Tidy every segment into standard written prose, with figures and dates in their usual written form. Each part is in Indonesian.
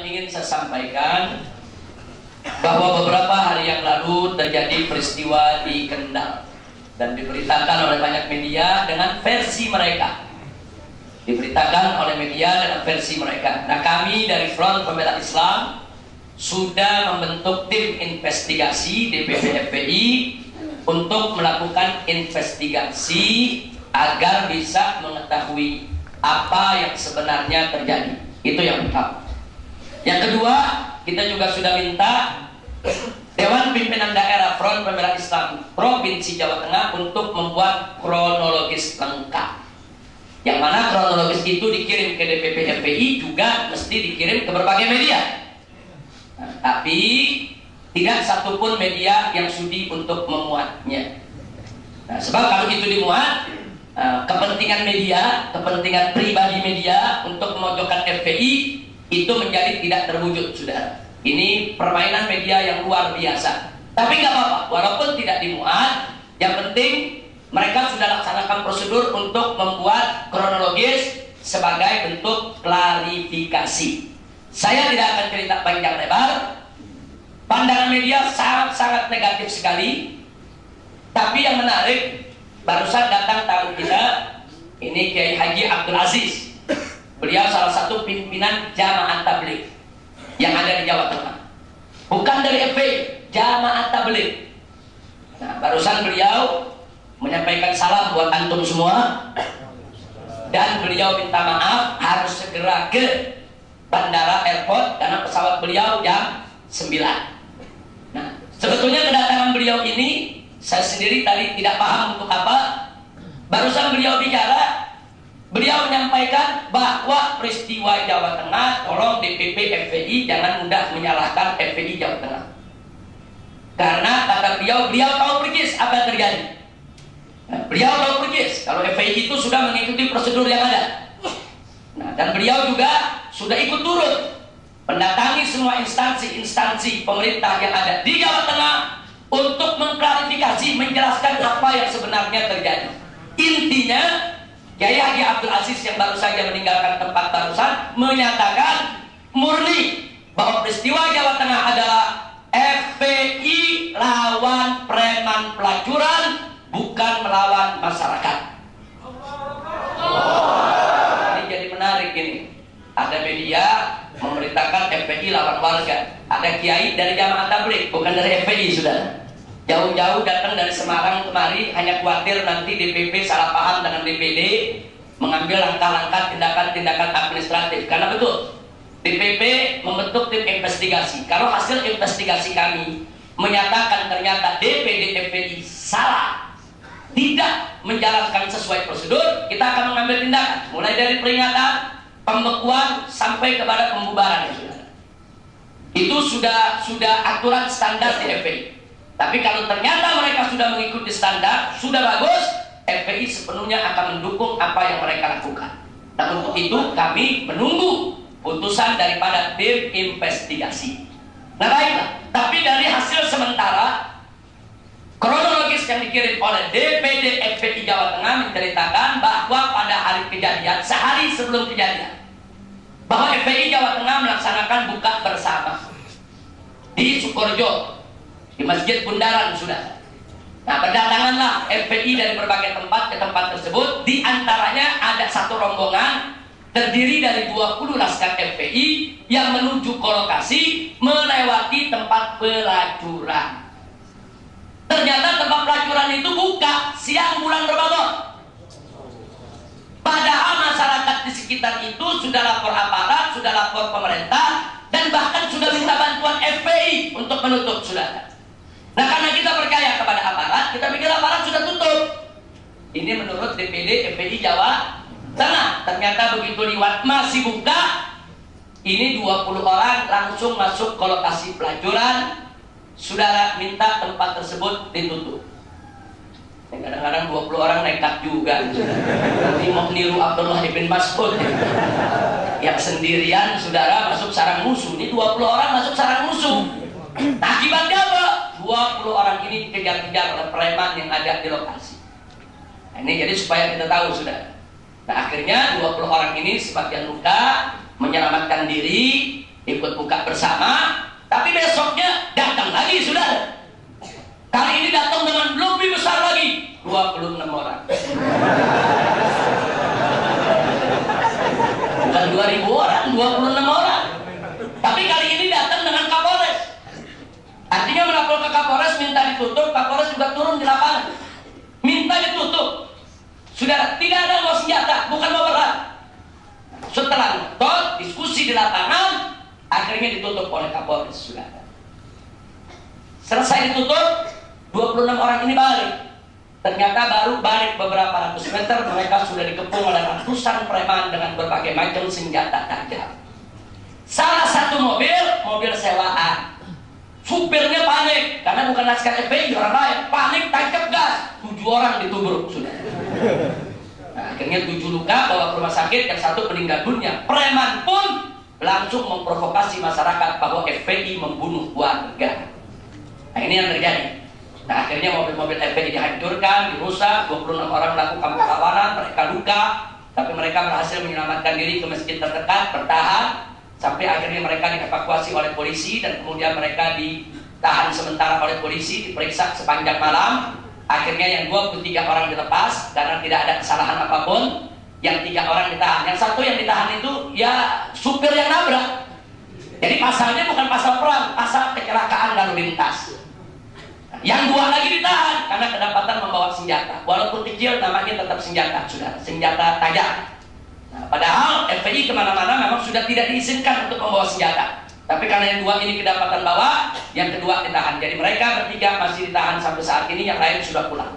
ingin saya sampaikan bahwa beberapa hari yang lalu terjadi peristiwa di Kendal dan diberitakan oleh banyak media dengan versi mereka. Diberitakan oleh media dengan versi mereka. Nah, kami dari Front Pembela Islam sudah membentuk tim investigasi DPP FPI untuk melakukan investigasi agar bisa mengetahui apa yang sebenarnya terjadi. Itu yang pertama. Yang kedua, kita juga sudah minta Dewan Pimpinan Daerah Front Pembela Islam Provinsi Jawa Tengah untuk membuat kronologis lengkap. Yang mana kronologis itu dikirim ke DPP FPI juga mesti dikirim ke berbagai media. Nah, tapi tidak satupun media yang sudi untuk memuatnya. Nah, sebab kalau itu dimuat, kepentingan media, kepentingan pribadi media untuk memojokkan FPI itu menjadi tidak terwujud, saudara. Ini permainan media yang luar biasa. Tapi nggak apa-apa, walaupun tidak dimuat, yang penting mereka sudah laksanakan prosedur untuk membuat kronologis sebagai bentuk klarifikasi. Saya tidak akan cerita panjang lebar. Pandangan media sangat-sangat negatif sekali. Tapi yang menarik, barusan datang tamu kita, ini Kiai Haji Abdul Aziz. Beliau salah satu pimpinan Jamaah Tabligh yang ada di Jawa Tengah. Bukan dari FPI, Jamaah Tabligh. Nah, barusan beliau menyampaikan salam buat antum semua. Dan beliau minta maaf harus segera ke bandara airport karena pesawat beliau jam 9. Nah, sebetulnya kedatangan beliau ini saya sendiri tadi tidak paham untuk apa. Barusan beliau bicara, beliau menyampaikan bahwa peristiwa Jawa Tengah, tolong DPP FPI jangan mudah menyalahkan FPI Jawa Tengah. Karena kata beliau tahu persis apa yang terjadi. Nah, beliau tahu persis kalau FPI itu sudah mengikuti prosedur yang ada. Nah, dan beliau juga sudah ikut turun mendatangi semua instansi pemerintah yang ada di Jawa Tengah untuk mengklarifikasi, menjelaskan apa yang sebenarnya terjadi. Intinya, Kiai Haji Abdul Aziz yang baru saja meninggalkan tempat barusan menyatakan murni bahwa peristiwa Jawa Tengah adalah FPI lawan preman pelacuran, bukan melawan masyarakat. Ini jadi menarik ini. Ada media memberitakan FPI lawan warga. Ada kiai dari Jamaah Tabligh, bukan dari FPI, saudara. Jauh-jauh datang dari Semarang kemari hanya khawatir nanti DPP salah paham dengan DPD, mengambil langkah-langkah tindakan-tindakan administratif. Karena betul, DPP membentuk tim investigasi. Kalau hasil investigasi kami menyatakan ternyata DPD FPI salah, tidak menjalankan sesuai prosedur, kita akan mengambil tindakan. Mulai dari peringatan, pembekuan, sampai kepada pembubaran. Itu sudah aturan standar di FPI. Tapi kalau ternyata mereka sudah mengikuti standar, sudah bagus, FPI sepenuhnya akan mendukung apa yang mereka lakukan. Nah, untuk itu kami menunggu putusan daripada tim investigasi. Nah, baiklah. Tapi dari hasil sementara, kronologis yang dikirim oleh DPD FPI Jawa Tengah menceritakan bahwa pada hari kejadian, sehari sebelum kejadian, bahwa FPI Jawa Tengah melaksanakan buka bersama di Sukorejo, di Masjid Bundaran, sudah. Nah, berdatanganlah FPI dari berbagai tempat ke tempat tersebut. Di antaranya ada satu rombongan terdiri dari 20 laskar FPI yang menuju ke lokasi melewati tempat pelacuran. Ternyata tempat pelacuran itu buka siang bulan Ramadan. Padahal masyarakat di sekitar itu sudah lapor aparat, sudah lapor pemerintah, dan bahkan sudah minta bantuan FPI untuk menutup, saudara. Nah, karena kita percaya kepada aparat, kita pikir aparat sudah tutup. Ini menurut DPD FPI Jawa Tengah. Ternyata begitu liwat masih buka. Ini 20 orang langsung masuk ke lokasi pelacuran. Saudara minta tempat tersebut ditutup. Kadang-kadang 20 orang nekat juga. Nanti mau niru Abdullah ibn Mas'ud yang sendirian, saudara, masuk sarang musuh. Ini 20 orang masuk sarang musuh. Nah, akibatnya apa? 20 orang ini dikejar-kejar oleh preman yang ada di lokasi. Nah, ini jadi supaya kita tahu, saudara. Nah, akhirnya 20 orang ini sebagian luka, menyelamatkan diri, ikut buka bersama, tapi besoknya datang lagi, saudara. Kali ini datang dengan lebih besar lagi, 26 orang. Bukan 2000 orang, 26 orang. Tapi kali ini datang dengan Kapolres. Artinya melapor ke Kapolres, minta ditutup. Kapolres juga turun di lapangan, minta ditutup. Saudara, tidak ada bawa senjata, bukan bawa berat. Setelah nonton, diskusi di lapangan, akhirnya ditutup oleh Kapolres, saudara. Selesai ditutup, 26 orang ini balik. Ternyata baru balik beberapa ratus meter, mereka sudah dikepung oleh ratusan preman dengan berbagai macam senjata tajam. Salah satu mobil sewaan. Supirnya panik, karena bukan laskar FPI, orang lain. Panik, tancap gas. 7 orang ditubruk, sudah. Nah, akhirnya 7 luka, bawa ke rumah sakit, yang 1 meninggal dunia. Preman pun langsung memprovokasi masyarakat bahwa FPI membunuh warga. Nah, ini yang terjadi. Nah, akhirnya mobil-mobil FPI dihancurkan, dirusak, 26 orang melakukan perlawanan, mereka luka, tapi mereka berhasil menyelamatkan diri ke masjid terdekat, bertahan, sampai akhirnya mereka dievakuasi oleh polisi, dan kemudian mereka ditahan sementara oleh polisi, diperiksa sepanjang malam. Akhirnya yang 23 orang dilepas karena tidak ada kesalahan apapun. Yang 3 orang ditahan. Yang 1 yang ditahan itu ya supir yang nabrak. Jadi pasalnya bukan pasal perang, pasal kecelakaan lalu lintas. Yang 2 lagi ditahan karena kedapatan membawa senjata. Walaupun kecil, namanya tetap senjata, saudara. Senjata tajam. Nah, padahal FPI kemana-mana memang sudah tidak diizinkan untuk membawa senjata. Tapi karena yang 2 ini kedapatan bawa, yang kedua ditahan. Jadi mereka bertiga masih ditahan sampai saat ini, yang lain sudah pulang.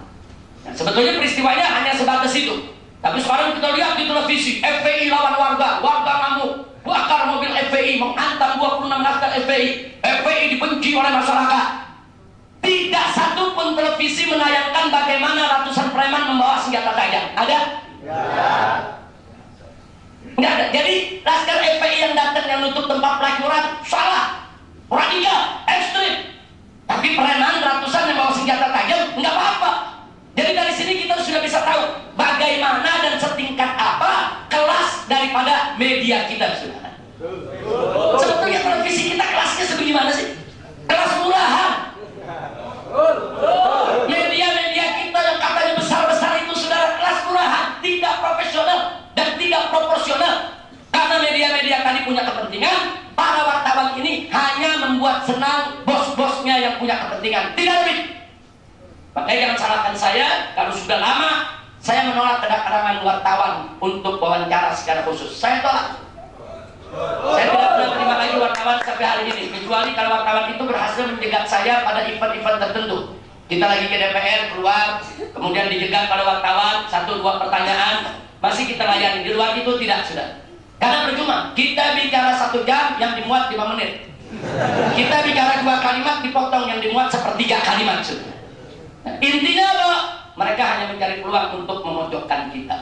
Nah, sebetulnya peristiwanya hanya sebatas itu. Tapi sekarang kita lihat di televisi, FPI lawan warga, warga ngamuk, bakar mobil FPI, menghantam 26 laskar FPI. FPI dibenci oleh masyarakat. Tidak satu pun televisi menayangkan bagaimana ratusan preman membawa senjata tajam. Ada? Nggak ada. Jadi laskar FPI yang datang, yang nutup tempat pelacuran, salah, radikal, ekstrim. Tapi preman ratusan yang bawa senjata tajam, nggak apa-apa. Jadi dari sini kita sudah bisa tahu bagaimana dan setingkat apa kelas daripada media kita, saudara. Sebetulnya televisi kita kelasnya sebagaimana sih? Kelas murahan. Media-media kita yang katanya besar-besar itu, saudara, kelas murahan, tidak profesional dan tidak proporsional. Karena media-media tadi punya kepentingan, para wartawan ini hanya membuat senang bos-bosnya yang punya kepentingan, tidak lebih. Makanya jangan salahkan saya kalau sudah lama saya menolak kedatangan wartawan untuk wawancara secara khusus. Saya tolak. Saya tidak pernah terima lagi wartawan sampai hari ini, kecuali kalau wartawan itu berhasil menjegat saya pada event-event tertentu. Kita lagi ke DPR, keluar, kemudian dijegat pada wartawan, 1-2 pertanyaan, masih kita layani. Di luar itu tidak, sudah. Karena percuma, kita bicara 1 jam yang dimuat 5 menit. Kita bicara 2 kalimat dipotong yang dimuat 1/3 kalimat, sudah. Nah, intinya apa? Mereka hanya mencari peluang untuk memojokkan kita.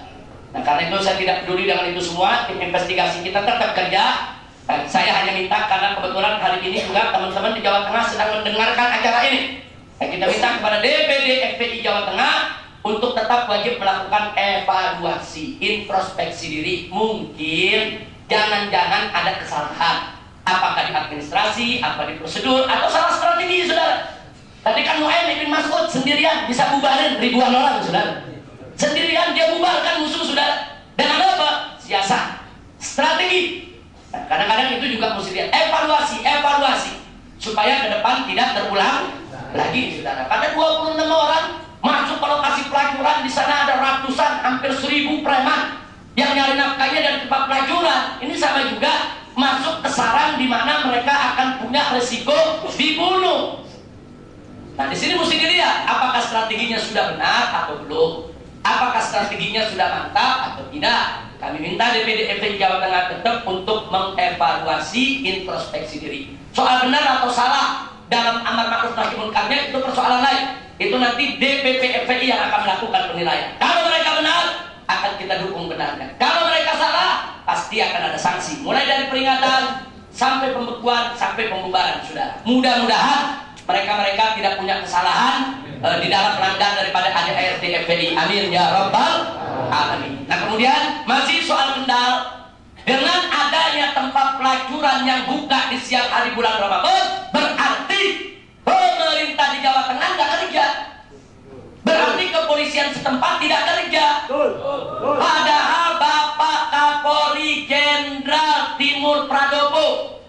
Nah, karena itu saya tidak peduli dengan itu semua. Tim investigasi kita tetap kerja. Dan saya hanya minta, karena kebetulan hari ini juga teman-teman di Jawa Tengah sedang mendengarkan acara ini. Nah, kita minta kepada DPD FPI Jawa Tengah untuk tetap wajib melakukan evaluasi, introspeksi diri. Mungkin jangan-jangan ada kesalahan, apakah di administrasi, apa di prosedur, atau salah strategi, saudara. Tadi kan Mu'ayyid bin Mas'ud sendirian bisa bubarin ribuan orang, saudara. Sendirian dia bubarkan musuh, saudara. Dengan apa? Siasat, strategi. Nah, kadang-kadang itu juga mesti lihat evaluasi supaya ke depan tidak terulang lagi, saudara. Pada 26 orang masuk ke lokasi pelacuran, di sana ada ratusan, hampir 1000 preman yang nyari nafkahnya dari tempat pelacuran. Ini sama juga masuk ke sarang di mana mereka akan punya resiko dibunuh. Nah, di sini mesti dilihat apakah strateginya sudah benar atau belum. Apakah strateginya sudah mantap atau tidak. Kami minta DPD FPI Jawa Tengah tetap untuk mengevaluasi, introspeksi diri. Soal benar atau salah dalam amar ma'ruf nahi munkarnya itu persoalan lain. Itu nanti DPP FPI yang akan melakukan penilaian. Kalau mereka benar, akan kita dukung benarnya. Kalau mereka salah, pasti akan ada sanksi. Mulai dari peringatan sampai pembekuan sampai pembubaran, saudara. Mudah-mudahan mereka tidak punya kesalahan di dalam pelanggan daripada ADART FPI. Amin ya rabbal alamin. Nah, kemudian masih soal Kendal, dengan adanya ada tempat pelacuran yang buka di siang hari bulan Ramadan, berarti pemerintah di Jawa Tengah nggak kerja. Berarti kepolisian setempat tidak kerja. Padahal Bapak Kapolri Jenderal Timur Pradopo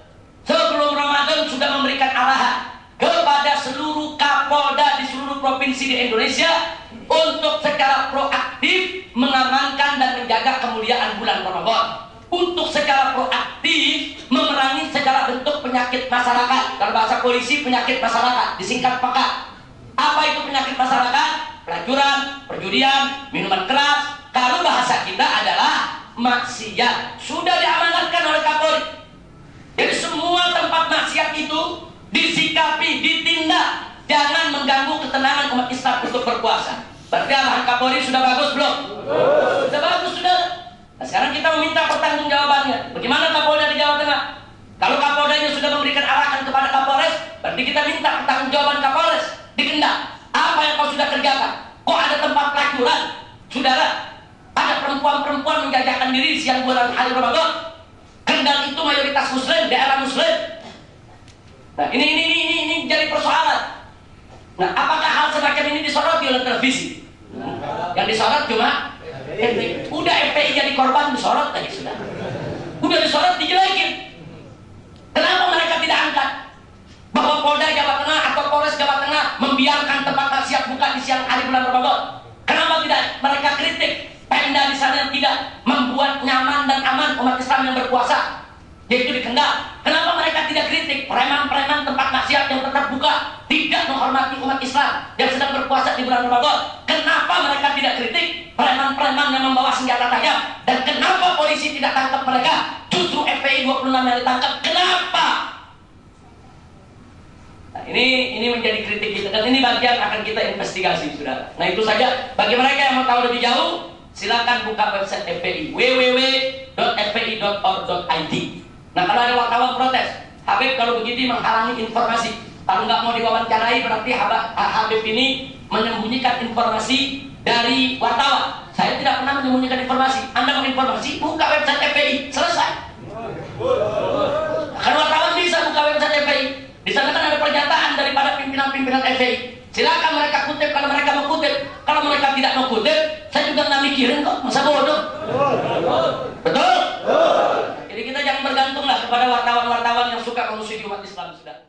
sebelum Ramadan sudah memberikan arahan kepada seluruh Kapolda di seluruh provinsi di Indonesia untuk secara proaktif mengamankan dan menjaga kemuliaan bulan Ramadan, untuk secara proaktif memerangi segala bentuk penyakit masyarakat. Kalau bahasa polisi, penyakit masyarakat, disingkat PAKA. Apa itu penyakit masyarakat? Pelacuran, perjudian, minuman keras. Kalau bahasa kita adalah maksiat. Sudah diamanatkan oleh Kapolri. Jadi semua tempat maksiat itu disikapi, ditindak. Jangan mengganggu ketenangan umat Islam untuk berpuasa. Berarti arahan Kapolri sudah bagus belum? Sudah bagus, sudah. Nah, sekarang kita meminta pertanggungjawabannya. Bagaimana Kapolda di Jawa Tengah? Kalau Kapoldanya sudah memberikan arahan kepada Kapolres, berarti kita minta pertanggungjawaban Kapolres di Kendal. Apa yang kau sudah kerjakan? Kok ada tempat pelacuran? Saudara, ada perempuan-perempuan menjajakan diri siang bulan hari Ramadan. Kendal itu mayoritas Muslim, daerah Muslim. Nah, ini jadi persoalan. Nah, apakah hal semacam ini disoroti oleh televisi? Yang disorot cuma FPI. Udah FPI jadi korban disorot tadi sudah. Udah disorot dijelekin. Kenapa mereka tidak angkat bahwa Polda Jawa Tengah atau Polres Jawa Tengah membiarkan tempat maksiat buka di siang hari bulan Ramadan? Kenapa tidak mereka kritik Pemda di sana yang tidak membuat nyaman dan aman umat Islam yang berpuasa, yaitu di Kendal? Kenapa mereka tidak kritik preman-preman tempat maksiat yang tetap buka, tidak menghormati umat Islam yang sedang berpuasa di bulan Ramadan? Kenapa mereka tidak kritik preman-preman yang membawa senjata tajam? Dan kenapa polisi tidak tangkap mereka? Justru FPI 26 yang ditangkap. Kenapa? Nah, ini menjadi kritik kita, dan ini bagian akan kita investigasi, saudara. Nah, itu saja. Bagi mereka yang mau tahu lebih jauh, silakan buka website FPI, www.fpi.org.id. Nah, kalau ada wartawan protes, Habib kalau begitu menghalangi informasi. Kalau nggak mau diwawancarai, berarti Habib ini menyembunyikan informasi dari wartawan. Saya tidak pernah menyembunyikan informasi. Anda mau informasi, buka website FPI, selesai. Kan wartawan bisa buka website FPI. Di sana kan ada pernyataan daripada pimpinan-pimpinan FPI. Silakan mereka kutip kalau mereka mau kutip. Kalau mereka tidak mau kutip, saya juga nggak mikirin kok, masa bodoh. Betul? Jadi kita jangan bergantunglah kepada wartawan-wartawan yang suka memusuhi umat Islam, sudah.